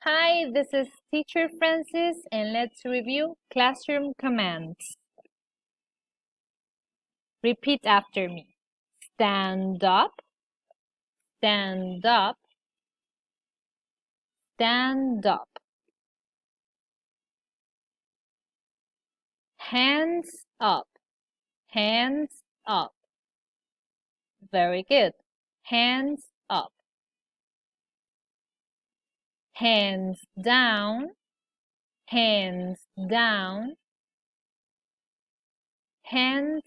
Hi, this is Teacher Francis, and let's review classroom commands. Repeat after me. Stand up, stand up, stand up. Hands up, hands up. Very good. Hands up. Hands down, hands down, hands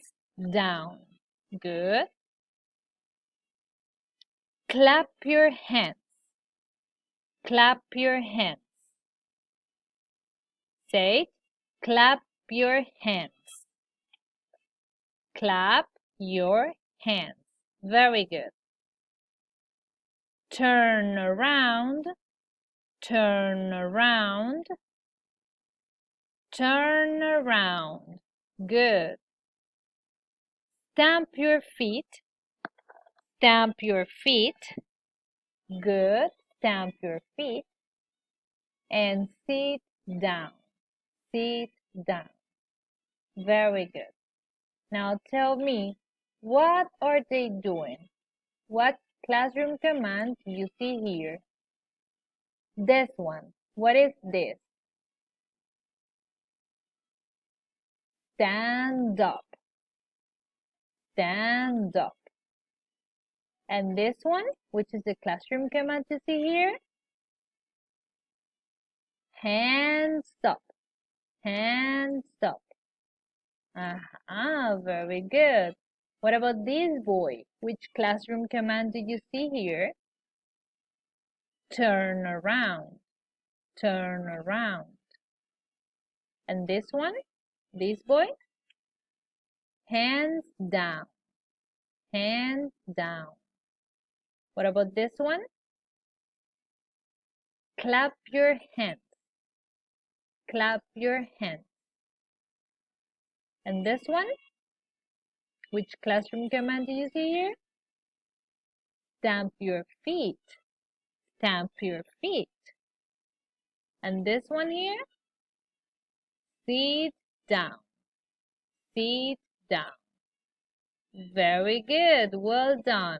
down. Good. Clap your hands. Clap your hands. Say it. Clap your hands. Clap your hands. Very good. Turn around, turn around, turn around. Good. Stamp your feet, stamp your feet. Good. Stamp your feet. And sit down, sit down. Very good. Now tell me, what are they doing? What classroom command do you see here? This one. What is this? Stand up. Stand up. And this one, which is the classroom command to see here, hands up. Hands up. Very good. What about this boy? Which classroom command do you see here? Turn around. Turn around. And this one, this boy, hands down. Hands down. What about this one? Clap your hands. Clap your hands. And this one, which classroom command do you see here? Stamp your feet. Stamp your feet. And this one here? Sit down. Sit down. Very good. Well done.